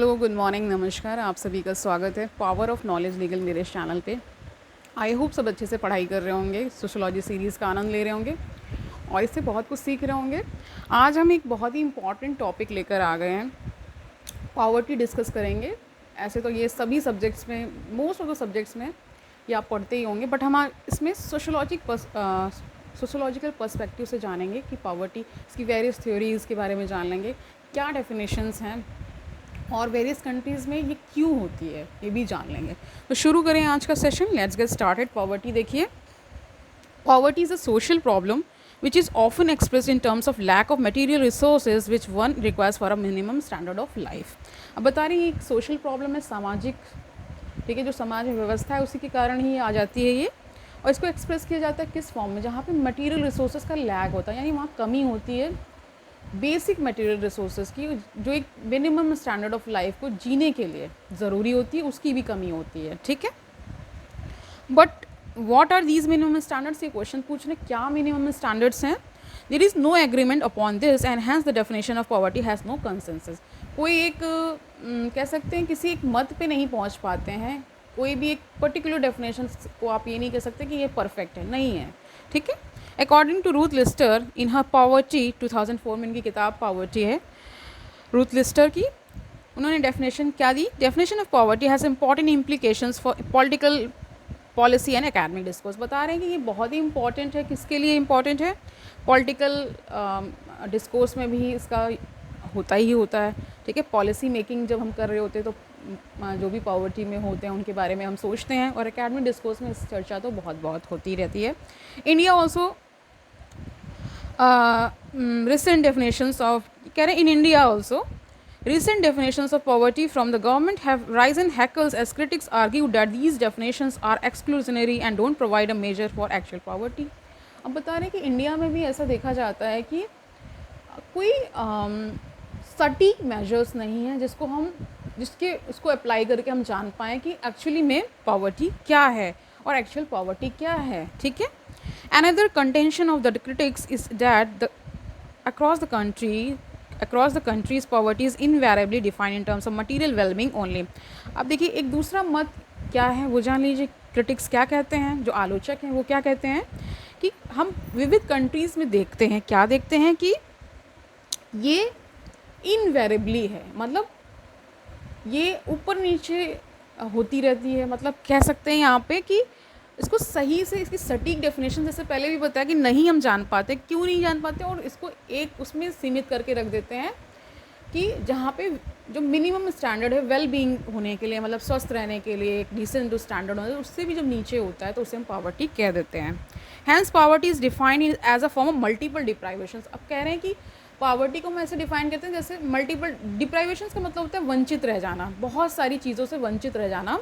Hello, good morning, नमस्कार। आप सभी का स्वागत है पावर ऑफ नॉलेज लीगल मेरे इस चैनल पे। आई होप सब अच्छे से पढ़ाई कर रहे होंगे, सोशोलॉजी सीरीज़ का आनंद ले रहे होंगे और इससे बहुत कुछ सीख रहे होंगे। आज हम एक बहुत ही इंपॉर्टेंट टॉपिक लेकर आ गए हैं, पॉवर्टी डिस्कस करेंगे। ऐसे तो ये सभी सब्जेक्ट्स में, मोस्ट ऑफ द सब्जेक्ट्स में ये आप पढ़ते ही होंगे, बट हम इसमें सोशोलॉजिकल पर्सपेक्टिव से जानेंगे कि पॉवर्टी, इसकी वेरियस थ्योरीज़ के बारे में जान लेंगे, क्या डेफिनेशंस हैं और वेरियस कंट्रीज़ में ये क्यों होती है ये भी जान लेंगे। तो शुरू करें आज का session. Let's get started. Poverty देखिए, poverty is a social problem which is often expressed in terms of lack of material resources which one requires for a minimum standard of life। अब बता रही है एक सोशल प्रॉब्लम है, सामाजिक, ठीक है, जो समाज में व्यवस्था है उसी के कारण ही आ जाती है ये। और इसको एक्सप्रेस किया जाता है किस फॉर्म में, जहाँ पे मटेरियल रिसोर्सेज का लैग होता है, यानी वहाँ कमी होती है बेसिक मटेरियल रिसोर्सेज की, जो एक मिनिमम स्टैंडर्ड ऑफ लाइफ को जीने के लिए ज़रूरी होती है, उसकी भी कमी होती है, ठीक है। But what are these minimum standards, ये क्वेश्चन पूछ रहे क्या मिनिमम स्टैंडर्ड्स हैं। There is no agreement upon this and hence the definition of poverty has no consensus. कोई एक कह सकते हैं किसी एक मत पे नहीं पहुंच पाते हैं, कोई भी एक पर्टिकुलर डेफिनेशन को आप ये नहीं कह सकते कि ये परफेक्ट है, नहीं है, ठीक है। According to Ruth Lister in her poverty 2004 में इनकी किताब पॉवर्टी है रूथ लिस्टर की, उन्होंने डेफिनेशन क्या दी। Definition of poverty has important implications for political policy and academic discourse. बता रहे हैं कि ये बहुत ही इंपॉर्टेंट है। किसके लिए इंपॉर्टेंट है? पॉलिटिकल डिस्कोर्स में भी इसका होता ही होता है, ठीक है। पॉलिसी मेकिंग जब हम कर रहे होते हैं तो जो भी पॉवर्टी में होते हैं उनके बारे में हम सोचते हैं, और एकेडमिक डिस्कोर्स में इस चर्चा तो बहुत होती रहती है। India also recent definitions of, in India also, recent definitions of poverty from the government have risen hackles as critics argue that these definitions are exclusionary and don't provide a measure for actual poverty। अब बता रहे हैं कि India में भी ऐसा देखा जाता है कि कोई सटीक मेजर्स नहीं है जिसके उसको अप्लाई करके हम जान पाएँ कि एक्चुअली में पॉवर्टी क्या है और एक्चुअल पॉवर्टी क्या है, ठीक है। Another contention of the critics is that across the country's poverty is invariably defined in terms of material well-being only। अब देखिए एक दूसरा मत क्या है वो जान लीजिए। क्रिटिक्स क्या कहते हैं, जो आलोचक हैं वो क्या कहते हैं कि हम विविध कंट्रीज़ में देखते हैं, क्या देखते हैं कि ये इनवेरिएबली है, मतलब ये ऊपर नीचे होती रहती है। मतलब कह सकते हैं यहाँ पे कि इसको सही से, इसकी सटीक डेफिनेशन जैसे पहले भी बताया कि नहीं हम जान पाते, क्यों नहीं जान पाते, और इसको एक उसमें सीमित करके रख देते हैं कि जहाँ पे जो मिनिमम स्टैंडर्ड है वेल बीइंग होने के लिए, मतलब स्वस्थ रहने के लिए एक डिसेंट जो स्टैंडर्ड होता है उससे भी जब नीचे होता है तो उसे हम पॉवर्टी कह देते हैं। Hence poverty is defined as a form of multiple deprivations. अब कह रहे हैं कि पॉवर्टी को हम ऐसे डिफाइन करते हैं जैसे मल्टीपल डिप्राइवेशंस का मतलब होता है वंचित रह जाना, बहुत सारी चीज़ों से वंचित रह जाना,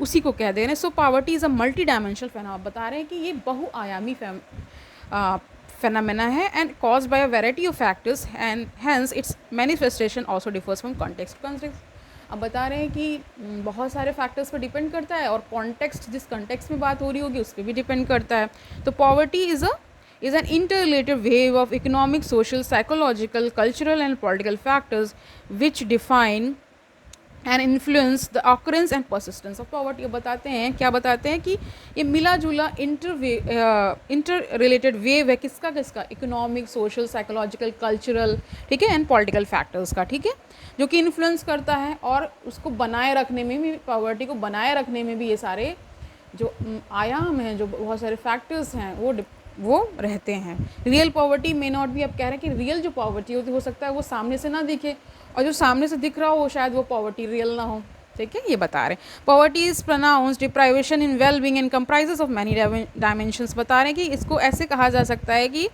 उसी को कह दे रहे हैं। So poverty is a multidimensional phenomena. बता रहे हैं कि ये बहुआयामी फेनोमेना है and caused by a variety of factors and hence its manifestation also differs from context to context. अब बता रहे हैं कि बहुत सारे फैक्टर्स पर डिपेंड करता है और कॉन्टेक्स्ट, जिस कॉन्टेक्स्ट में बात हो रही होगी उस पर भी डिपेंड करता है। तो poverty is an interrelated wave of economic, social, psychological, cultural and political factors which define and influence the occurrence and persistence of poverty। बताते हैं, क्या बताते हैं कि ये मिला जुला इंटर रिलेटेड वेव है किसका, इकोनॉमिक, सोशल, साइकोलॉजिकल, कल्चरल, ठीक है, एंड पॉलिटिकल फैक्टर्स का, ठीक है, जो कि इन्फ्लुएंस करता है और उसको बनाए रखने में भी, पॉवर्टी को बनाए रखने में भी ये सारे जो आयाम हैं, जो बहुत सारे फैक्टर्स हैं वो रहते हैं। रियल पॉवर्टी मे नॉट भी, अब कह रहे हैं कि रियल जो पॉवर्टी होती हो सकता है वो सामने से ना दिखे, और जो सामने से दिख रहा हो शायद वो पॉवर्टी रियल ना हो, ठीक है, ये बता रहे हैं। Poverty is pronounced deprivation in well being and comprises of many dimensions. बता रहे हैं कि इसको ऐसे कहा जा सकता है कि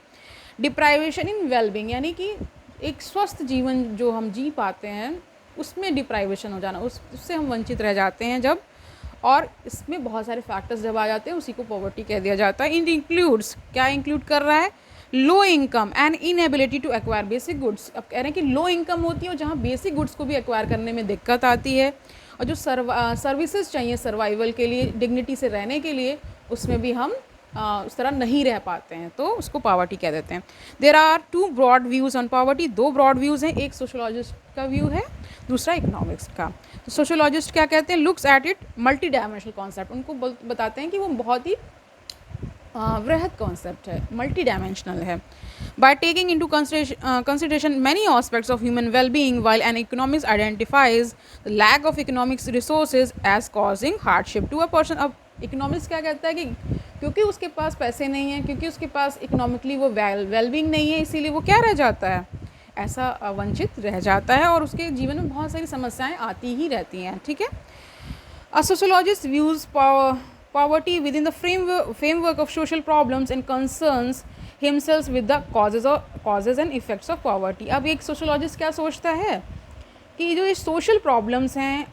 डिप्राइवेशन इन वेल बीइंग, यानी कि एक स्वस्थ जीवन जो हम जी पाते हैं उसमें डिप्राइवेशन हो जाना, उससे हम वंचित रह जाते हैं जब, और इसमें बहुत सारे फैक्टर्स जब आ जाते हैं उसी को पॉवर्टी कह दिया जाता है। इन इंक्लूड्स, क्या इंक्लूड कर रहा है? Low income and inability to acquire basic goods. अब कह रहे हैं कि लो इनकम होती है और जहाँ बेसिक गुड्स को भी एक्वायर करने में दिक्कत आती है, और जो सर्विसेज चाहिए सर्वाइवल के लिए, डिग्निटी से रहने के लिए, उसमें भी हम उस तरह नहीं रह पाते हैं, तो उसको पॉवर्टी कह देते हैं। There are two broad views on poverty, दो ब्रॉड व्यूज़ हैं, एक सोशोलॉजिस्ट का व्यू है, दूसरा इकोनॉमिक्स का। तो सोशोलॉजिस्ट क्या कहते हैं, looks at it multi dimensional concept, उनको बताते हैं कि वो बहुत ही वृहद कॉन्सेप्ट है, मल्टी डायमेंशनल है। By taking into consideration many aspects of human wellbeing, while an economics identifies the lack of economics resources as causing hardship to a person. अब इकोनॉमिक्स क्या कहता है कि क्योंकि उसके पास पैसे नहीं हैं, क्योंकि उसके पास इकोनॉमिकली वो वेलबींग नहीं है, इसीलिए वो क्या रह जाता है, ऐसा वंचित रह जाता है और उसके जीवन में बहुत सारी समस्याएं आती ही रहती हैं। ठीक है। A sociologist views poverty within the framework of social problems and concerns himself with the causes and effects of poverty। अब एक सोशोलॉजिस्ट क्या सोचता है कि जो ये सोशल प्रॉब्लम्स हैं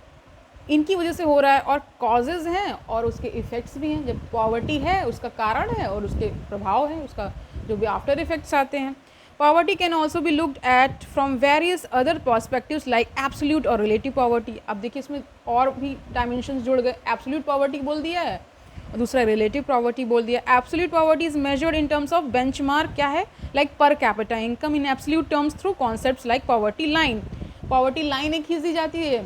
इनकी वजह से हो रहा है, और कॉजेज़ हैं और उसके इफ़ेक्ट्स भी हैं। जब पॉवर्टी है उसका कारण है और उसके प्रभाव है, उसका जो भी आफ्टर इफ़ेक्ट्स आते हैं। Poverty can also be looked at from various other perspectives like absolute और रिलेटिव पॉवर्टी। अब देखिए इसमें और भी डायमेंशंस जुड़ गए, एब्सोल्यूट पॉवर्टी बोल दिया है और दूसरा रिलेटिव पॉवर्टी बोल दिया। Absolute poverty is measured in terms of benchmark, क्या है, like per capita income in absolute terms through concepts like poverty line. Poverty line एक खींच दी जाती है,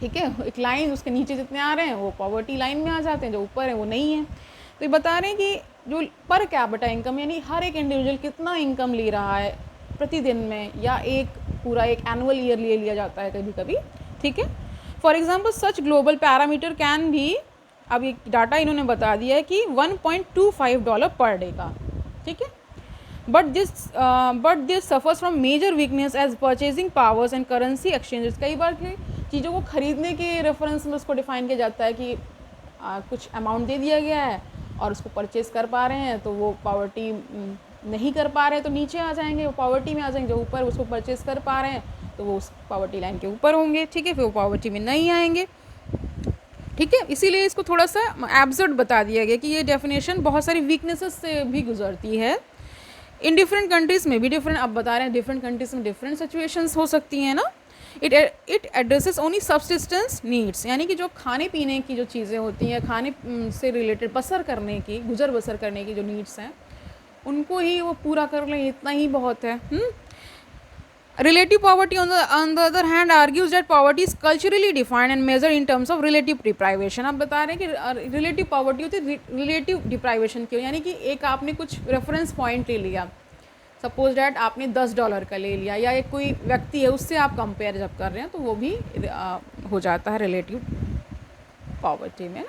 ठीक है, एक लाइन, उसके नीचे जितने आ रहे हैं वो पॉवर्टी लाइन में आ जाते हैं, जो ऊपर है वो नहीं है। तो ये बता रहे हैं कि जो पर कैपिटा इनकम यानी हर एक इंडिविजुअल कितना इनकम ले रहा है प्रतिदिन में, या एक पूरा एक एनुअल ईयर ले लिया जाता है कभी कभी। ठीक है। For example such global parameter can भी, अब ये डाटा इन्होंने बता दिया है कि $1.25 पर डे का। ठीक है। But this suffers from major weakness as purchasing powers and currency exchanges. कई बार चीज़ों को खरीदने के रेफरेंस में उसको डिफाइन किया जाता है कि कुछ अमाउंट दे दिया गया है और उसको परचेज कर पा रहे हैं, तो वो पॉवर्टी नहीं कर पा रहे हैं तो नीचे आ जाएंगे, वो पॉवर्टी में आ जाएंगे। जो ऊपर उसको परचेज कर पा रहे हैं तो वो उस पॉवर्टी लाइन के ऊपर होंगे। ठीक है। फिर वो पॉवर्टी में नहीं आएंगे। ठीक है। इसीलिए इसको थोड़ा सा एब्सर्ड बता दिया गया कि ये डेफिनेशन बहुत सारी वीकनेसेस से भी गुजरती है। इन डिफरेंट कंट्रीज़ में भी डिफरेंट, अब बता रहे हैं डिफरेंट कंट्रीज़ में डिफरेंट सिचुएशंस हो सकती हैं ना। It addresses only subsistence needs, यानी कि जो खाने पीने की जो चीज़ें होती हैं, खाने से रिलेटेड बसर करने की, गुजर बसर करने की जो नीड्स हैं उनको ही वो पूरा कर लें, इतना ही बहुत है। Relative poverty on the other hand argues that poverty is culturally defined and measured in terms of relative deprivation। अब बता रहे हैं कि relative poverty होती है relative deprivation की, यानी कि एक आपने कुछ reference point ले लिया, सपोज डैट आपने $10 का ले लिया, या एक कोई व्यक्ति है उससे आप कंपेयर जब कर रहे हैं तो वो भी हो जाता है रिलेटिव पॉवर्टी में।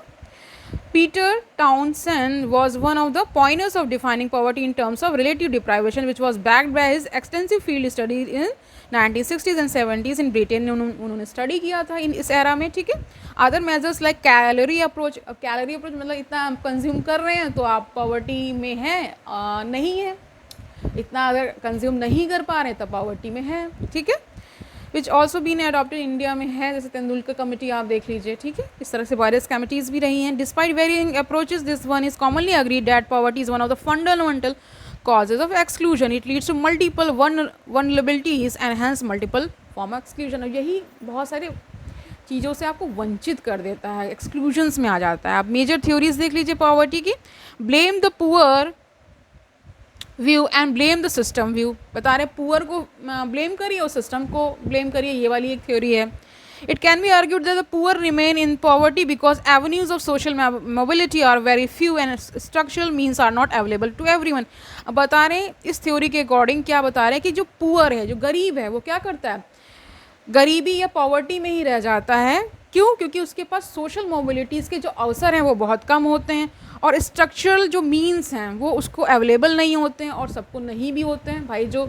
Peter Townsend was one of the pioneers of defining poverty in terms of relative deprivation, which was backed by his extensive field study in 1960s and 70s in Britain। उन्होंने study किया था इस era में। ठीक है। Other measures like calorie approach. अब calorie approach मतलब इतना कंज्यूम कर रहे हैं तो आप पॉवर्टी में हैं, नहीं है, इतना अगर कंज्यूम नहीं कर पा रहे हैं तब पॉवर्टी में है। ठीक है। Which also been adopted India में है, जैसे तेंदुलकर कमेटी आप देख लीजिए। ठीक है। इस तरह से वायरस कमिटीज़ भी रही हैं। Despite varying approaches this one is commonly agreed that poverty is one of the fundamental causes of exclusion। It leads to multiple vulnerabilities and hence multiple form of exclusion। और यही बहुत सारे चीज़ों से आपको वंचित कर देता है, एक्सक्लूजन्स में आ जाता है। आप मेजर थ्योरीज देख लीजिए पॉवर्टी की। Blame the poor view and blame the system view. बता रहे पुअर को ब्लेम करिए और सिस्टम को ब्लेम करिए, ये वाली एक थ्योरी है। It can be argued that the poor remain in poverty because avenues of social mobility are very few and structural means are not available to everyone। अब बता रहे हैं इस थ्योरी के अकॉर्डिंग, क्या बता रहे हैं कि जो पुअर है, जो गरीब है, वो क्या करता है, गरीबी या पॉवर्टी में ही रह जाता है। क्यों? क्योंकि उसके पास सोशल मोबिलिटीज़ के जो अवसर हैं वो बहुत कम होते हैं और स्ट्रक्चरल जो मीन्स हैं वो उसको अवेलेबल नहीं होते हैं, और सबको नहीं भी होते हैं। भाई जो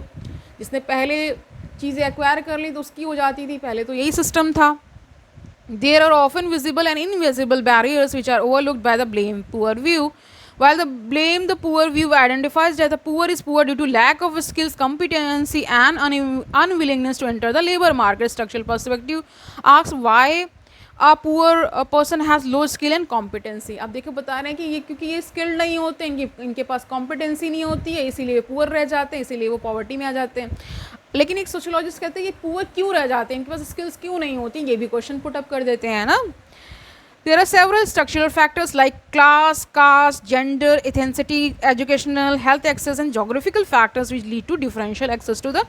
जिसने पहले चीज़ें एक्वायर कर ली तो उसकी हो जाती थी, पहले तो यही सिस्टम था। There are often visible and invisible barriers which are overlooked by the blame poor view. While the poor view identifies that the poor is poor due to lack of skills, competency and unwillingness to enter the labor market, structural perspective asks why a poor person has low skill and competency। अब देखो बता रहे हैं कि ये क्योंकि ये skilled नहीं होते, इनके पास कॉम्पिटेंसी नहीं होती है, इसीलिए पुअर रह जाते हैं, इसीलिए वो पॉवर्टी में आ जाते हैं। लेकिन एक सोशोलॉजिस्ट कहते हैं कि पुअर क्यों रह जाते हैं, इनके पास स्किल्स क्यों नहीं होती, ये भी क्वेश्चन पुट अप कर देते हैं ना। There are several structural factors like class, caste, gender, ethnicity, educational, health access and geographical factors which lead to differential access to the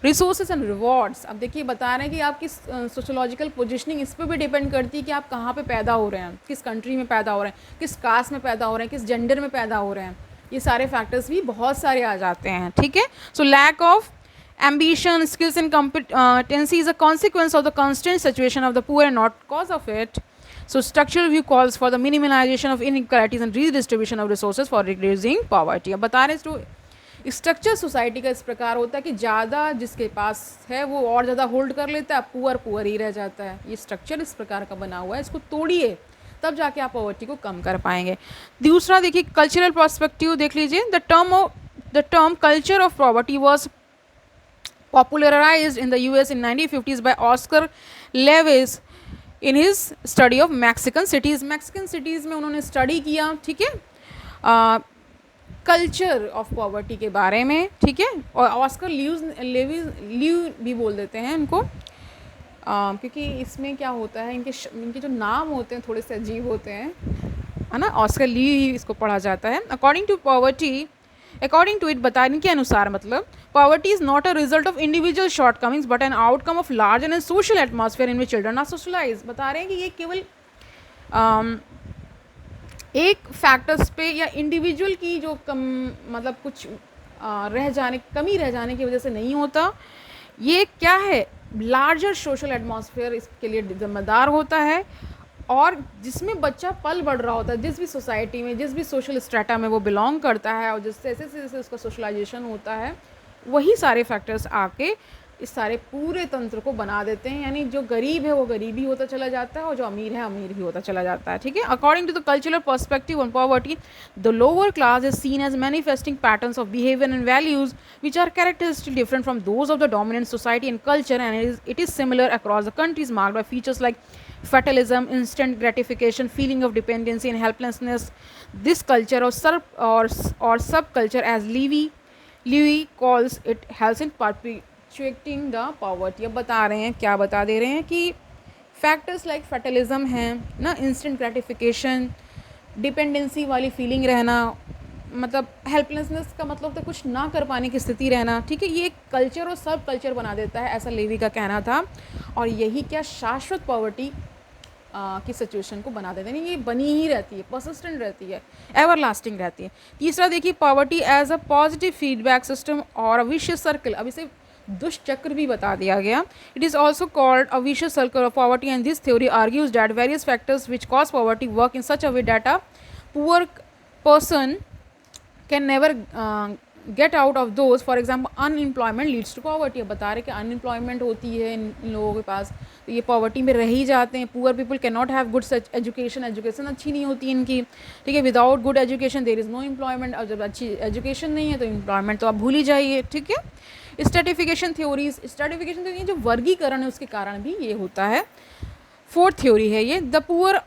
resources and rewards. अब देखिए बता रहे हैं कि आपकी सोशोलॉजिकल पोजिशनिंग इस पर भी डिपेंड करती है कि आप कहाँ पे पैदा हो रहे हैं, किस कंट्री में पैदा हो रहे हैं, किस कास्ट में पैदा हो रहे हैं, किस जेंडर में पैदा हो रहे हैं. ये सारे फैक्टर्स भी बहुत सारे आ जाते हैं. ठीक है. So lack of ambition, skills and competency is a consequence of the constant situation of the poor and not cause of it. So structural view calls for the minimization of inequalities and redistribution of resources for reducing poverty. अब बता रहे हैं तो structure society का इस प्रकार होता है कि ज़्यादा जिसके पास है वो और ज़्यादा होल्ड कर लेता है, पुअर ही रह जाता है. ये स्ट्रक्चर इस प्रकार का बना हुआ है, इसको तोड़िए तब जाके आप पॉवर्टी को कम कर पाएंगे. दूसरा देखिए कल्चरल पर्सपेक्टिव देख लीजिए. The term culture of poverty was popularized in the US in 1950s by Oscar Lewis in his study of Mexican cities. Mexican cities में उन्होंने स्टडी किया. ठीक है. कल्चर ऑफ पॉवर्टी के बारे में. ठीक है. और ऑस्कर ल्यू भी बोल देते हैं इनको, क्योंकि इसमें क्या होता है, इनके जो नाम होते हैं थोड़े से अजीब होते हैं, है ना. ऑस्कर ल्यू ही इसको पढ़ा जाता है. अकॉर्डिंग टू इट बताने के अनुसार मतलब poverty is not a result of individual shortcomings but an outcome of large and social atmosphere in which children are socialize. बता रहे हैं कि ये केवल एक फैक्टर्स पे या इंडिविजुअल की जो मतलब कुछ कमी रह जाने की वजह से नहीं होता. ये क्या है, लार्जर सोशल एटमॉस्फेयर इसके लिए जिम्मेदार होता है. और जिसमें बच्चा पल बढ़ रहा होता है, जिस भी सोसाइटी में, जिस भी सोशल स्ट्रेटा में वो बिलोंग करता है, और जिससे जैसे उसका सोशलाइजेशन होता है, वही सारे फैक्टर्स आके इस सारे पूरे तंत्र को बना देते हैं. यानी जो गरीब है वो गरीब ही होता चला जाता है और जो अमीर है अमीर भी होता चला जाता है. ठीक है. According to the cultural perspective on poverty, the lower class is seen as manifesting patterns of behaviour and values which are characteristic different from those of the dominant society and culture and it is similar across the countries marked by features like fatalism, instant gratification, feeling of dependency and helplessness. This culture or subculture, as Levy calls it, helps in perpetuating the poverty. अब बता रहे हैं, क्या बता दे रहे हैं कि factors like फैटलिज्म हैं ना, इंस्टेंट ग्रेटिफिकेशन, डिपेंडेंसी वाली फीलिंग रहना, मतलब हेल्पलेसनेस का मतलब तो कुछ ना कर पाने की स्थिति रहना. ठीक है. ये एक कल्चर और सब कल्चर बना देता है, ऐसा लेवी का कहना था. और यही क्या शाश्वत पॉवर्टी की सिचुएशन को बना देते हैं. ये बनी ही रहती है, परसिस्टेंट रहती है, एवर लास्टिंग रहती है. तीसरा देखिए poverty as a positive feedback system और अ विशियस सर्कल. अब इसे दुष्ट चक्र भी बता दिया गया. It is also called a vicious circle of poverty and this theory argues that various factors which cause poverty work in such a way that a poor person can never get out of those. For example unemployment leads to poverty. अब बता रहे कि unemployment होती है इन लोगों के पास, तो ये पॉवर्टी में रह ही जाते हैं. Poor people can not have good education अच्छी नहीं होती इनकी. ठीक है. Without good education there is know employment. और जब अच्छी एजुकेशन नहीं है तो एम्प्लॉयमेंट तो आप भूल ही जाइए. ठीक है. स्ट्रेटिफिकेशन थ्योरीज जो वर्गीकरण है उसके कारण भी ये होता है. फोर्थ थ्योरी है ये. The poor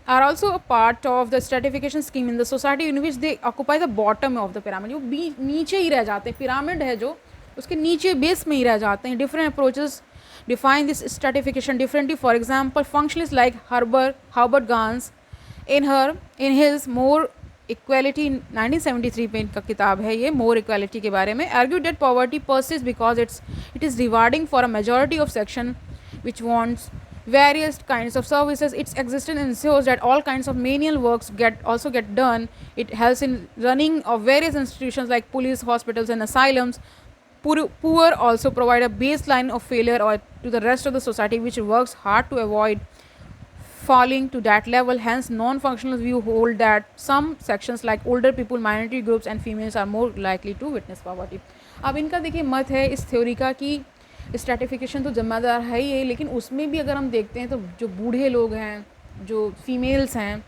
are also a part of the stratification scheme in the society in which they occupy the bottom of the pyramid. जो नीचे ही रह जाते हैं, पिरामिड है जो उसके नीचे बेस में ही रह जाते हैं. different approaches define this stratification differently. For example, functionalists like Herbert Gans in his More Equality 1973 में इनका किताब है ये, More Equality के बारे में, argued that poverty persists because it is rewarding for a majority of section which wants various kinds of services. Its existence ensures that all kinds of menial works also get done. It helps in running of various institutions like police, hospitals and asylums. Poor also provide a baseline of failure or to the rest of the society which works hard to avoid falling to that level. Hence non-functional view hold that some sections like older people, minority groups and females are more likely to witness poverty. अब इनका देखिए मत है इस theory का कि stratification तो जिम्मेदार है ही है, लेकिन उसमें भी अगर हम देखते हैं तो जो बूढ़े लोग हैं, जो फीमेल्स हैं,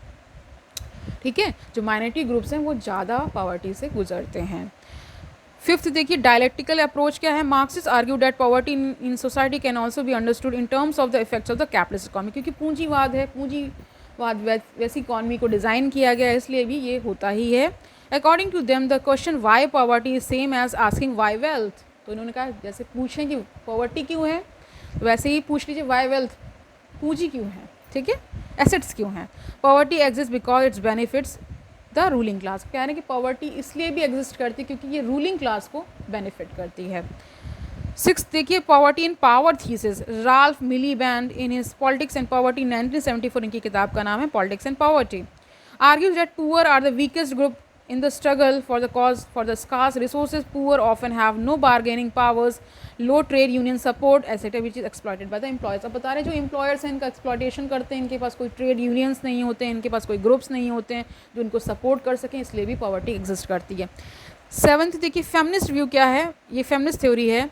ठीक है, जो माइनॉरिटी ग्रुप्स हैं, वो ज़्यादा पॉवर्टी से गुजरते हैं. फिफ्थ देखिए डायलेक्टिकल अप्रोच क्या है. Marxist argue that poverty in society can also be understood in terms of the effects of the capitalist economy. क्योंकि पूंजीवाद है, पूंजीवाद वैसी इकॉनमी को डिज़ाइन किया गया है, इसलिए भी ये होता ही है. According to them the question why poverty is same as asking why wealth. तो इन्होंने कहा जैसे पूछें कि पॉवर्टी क्यों है, वैसे ही पूछ लीजिए वाई वेल्थ, पूंजी क्यों है. ठीक है, एसेट्स क्यों हैं? Poverty exist because it's benefits the ruling class. कह रहे हैं कि पॉवर्टी इसलिए भी एग्जिस्ट करती है क्योंकि ये रूलिंग क्लास को बेनिफिट करती है। 6 देखिए, poverty in power thesis, Ralph Miliband in his politics and poverty 1974, इनकी किताब का नाम है politics and poverty, argues that poor are the weakest group in the struggle for the cause for the scarce resources. Poor often have no bargaining powers, low trade union support, etc., which is exploited by the employers. अब बता रहे हैं जो employers हैं इनका exploitation करते हैं, इनके पास कोई trade unions नहीं होते हैं, इनके पास कोई groups नहीं होते हैं जो इनको support कर सकें, इसलिए भी poverty exist करती है। 7th देखिए, feminist view क्या है? ये feminist theory है।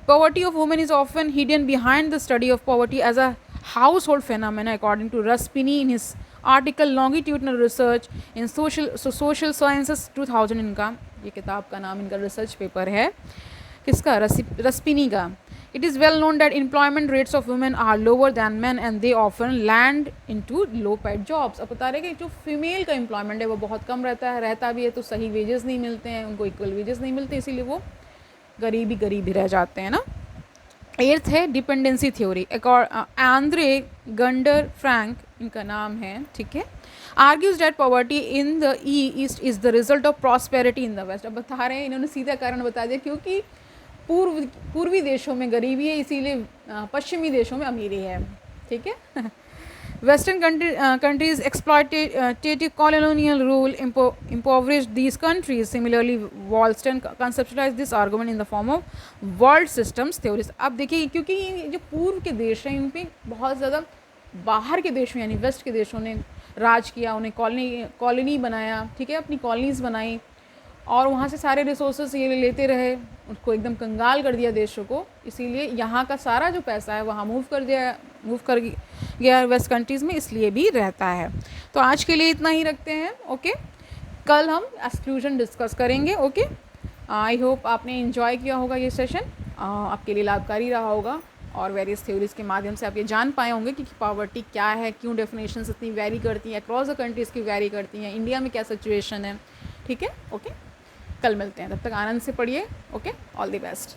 Poverty of women is often hidden behind the study of poverty as a household phenomena, according to Ruspini in his article longitudinal research in social sciences 2000, इनका ये किताब का नाम, इनका रिसर्च पेपर है किसका? रस्पिनी का। It is well known that employment rates of women are lower than man and they often land into low paid jobs. अब बता रहे कि जो फीमेल का एम्प्लॉयमेंट है वो बहुत कम रहता भी है तो सही वेजेस नहीं मिलते हैं, उनको इक्वल वेजेस नहीं मिलते, इसीलिए वो गरीब ही रह जाते हैं ना। 8th है dependency theory, Andre Gunder Frank इनका नाम है, ठीक है। Argues that poverty in the East is the result of prosperity in the West. अब बता रहे हैं, इन्होंने सीधा कारण बता दिया क्योंकि पूर्वी देशों में गरीबी है, इसीलिए पश्चिमी देशों में अमीरी है, ठीक है। Western countries exploitative colonial rule impoverished these countries. Similarly, Wollstonecraft conceptualized this argument in the form of world systems theories. अब देखिए, क्योंकि जो पूर्व के देश हैं इन पे बहुत ज़्यादा बाहर के देशों यानी वेस्ट के देशों ने राज किया, उन्हें कॉलोनी बनाया, ठीक है, अपनी कॉलोनीज़ बनाई और वहाँ से सारे रिसोर्सेज ये लेते रहे, उसको एकदम कंगाल कर दिया देशों को, इसीलिए यहाँ का सारा जो पैसा है वहाँ मूव कर गया वेस्ट कंट्रीज़ में, इसलिए भी रहता है। तो आज के लिए इतना ही रखते हैं, ओके। कल हम एक्सक्लूजन डिस्कस करेंगे, ओके। आई होप आपने इन्जॉय किया होगा ये सेशन, आपके लिए लाभकारी रहा होगा और वेरियस थ्योरीज़ के माध्यम से आप ये जान पाए होंगे कि पॉवर्टी क्या है, क्यों डेफिनेशंस इतनी वेरी करती हैं, अक्रॉस द कंट्रीज़ की वेरी करती हैं, इंडिया में क्या सिचुएशन है, ठीक है, ओके। कल मिलते हैं, तब तक आनंद से पढ़िए, ओके। All the best.